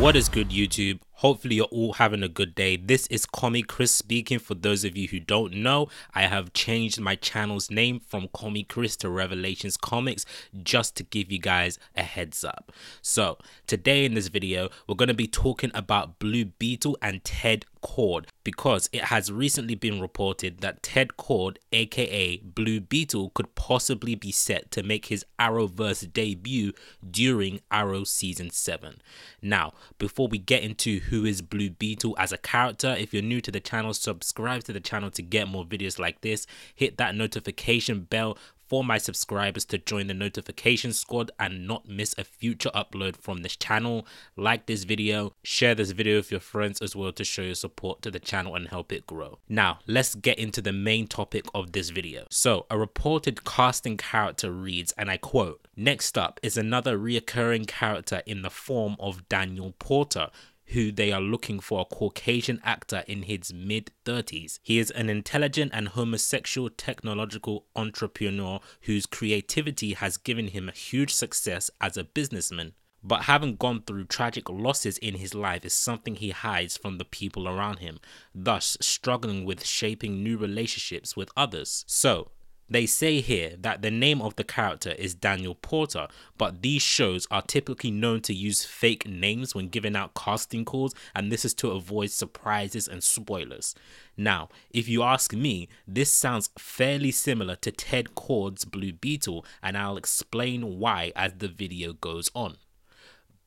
What is good, YouTube? Hopefully you're all having a good day. This is Comic Chris speaking. For those of you who don't know, I have changed my channel's name from Comic Chris to Revelations Comics just to give you guys a heads up. So today in this video, we're going to be talking about Blue Beetle and Ted Kord, because it has recently been reported that Ted Kord, aka Blue Beetle, could possibly be set to make his Arrowverse debut during Arrow Season 7. Now, before we get into who is Blue Beetle as a character, if you're new to the channel, subscribe to the channel to get more videos like this. Hit that notification bell for my subscribers to join the notification squad and not miss a future upload from this channel. Like this video, share this video with your friends as well to show your support to the channel and help it grow. Now, let's get into the main topic of this video. So, a reported casting character reads, and I quote, "Next up is another reoccurring character in the form of Daniel Porter, who they are looking for a Caucasian actor in his mid-30s. He is an intelligent and homosexual technological entrepreneur whose creativity has given him a huge success as a businessman. But having gone through tragic losses in his life is something he hides from the people around him, thus struggling with shaping new relationships with others." So, they say here that the name of the character is Daniel Porter, but these shows are typically known to use fake names when giving out casting calls, and this is to avoid surprises and spoilers. Now, if you ask me, this sounds fairly similar to Ted Kord's Blue Beetle, and I'll explain why as the video goes on.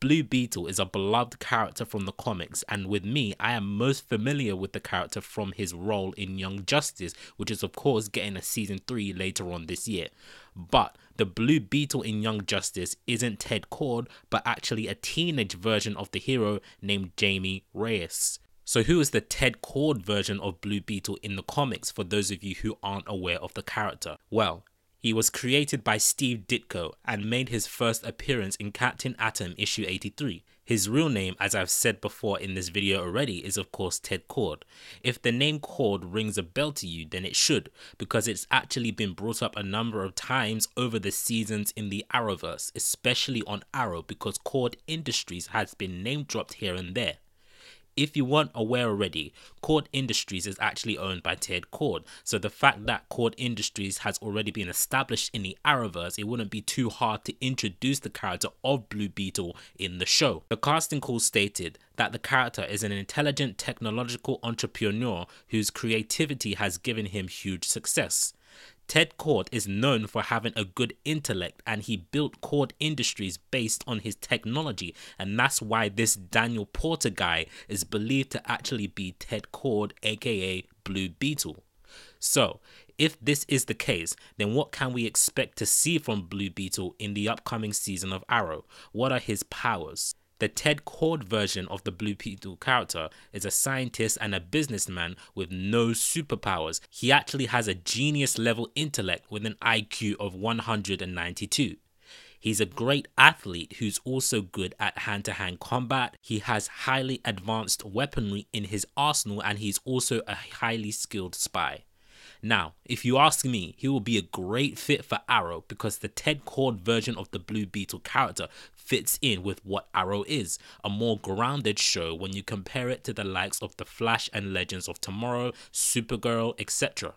Blue Beetle is a beloved character from the comics, and with me, I am most familiar with the character from his role in Young Justice, which is of course getting a season 3 later on this year. But the Blue Beetle in Young Justice isn't Ted Kord, but actually a teenage version of the hero named Jamie Reyes. So who is the Ted Kord version of Blue Beetle in the comics, for those of you who aren't aware of the character? Well, he was created by Steve Ditko and made his first appearance in Captain Atom issue 83. His real name, as I've said before in this video already, is of course Ted Kord. If the name Kord rings a bell to you, then it should, because it's actually been brought up a number of times over the seasons in the Arrowverse, especially on Arrow, because Kord Industries has been name dropped here and there. If you weren't aware already, Kord Industries is actually owned by Ted Kord, so the fact that Kord Industries has already been established in the Arrowverse, it wouldn't be too hard to introduce the character of Blue Beetle in the show. The casting call stated that the character is an intelligent technological entrepreneur whose creativity has given him huge success. Ted Kord is known for having a good intellect, and he built Kord Industries based on his technology, and that's why this Daniel Porter guy is believed to actually be Ted Kord, aka Blue Beetle. So, if this is the case, then what can we expect to see from Blue Beetle in the upcoming season of Arrow? What are his powers? The Ted Kord version of the Blue Beetle character is a scientist and a businessman with no superpowers. He actually has a genius level intellect with an IQ of 192. He's a great athlete who's also good at hand-to-hand combat. He has highly advanced weaponry in his arsenal, and he's also a highly skilled spy. Now, if you ask me, he will be a great fit for Arrow because the Ted Kord version of the Blue Beetle character fits in with what Arrow is, a more grounded show when you compare it to the likes of The Flash and Legends of Tomorrow, Supergirl, etc.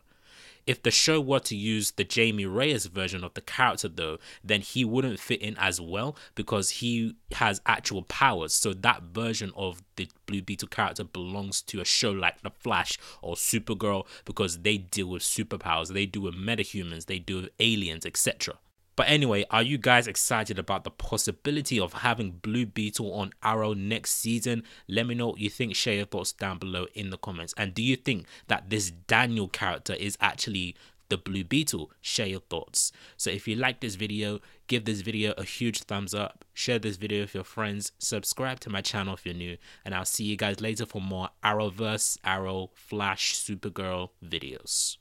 If the show were to use the Jamie Reyes version of the character though, then he wouldn't fit in as well because he has actual powers, so that version of the Blue Beetle character belongs to a show like The Flash or Supergirl because they deal with superpowers, they deal with metahumans, they deal with aliens, etc. But anyway, are you guys excited about the possibility of having Blue Beetle on Arrow next season? Let me know what you think. Share your thoughts down below in the comments. And do you think that this Daniel character is actually the Blue Beetle? Share your thoughts. So if you like this video, give this video a huge thumbs up. Share this video with your friends. Subscribe to my channel if you're new. And I'll see you guys later for more Arrowverse, Arrow, Flash, Supergirl videos.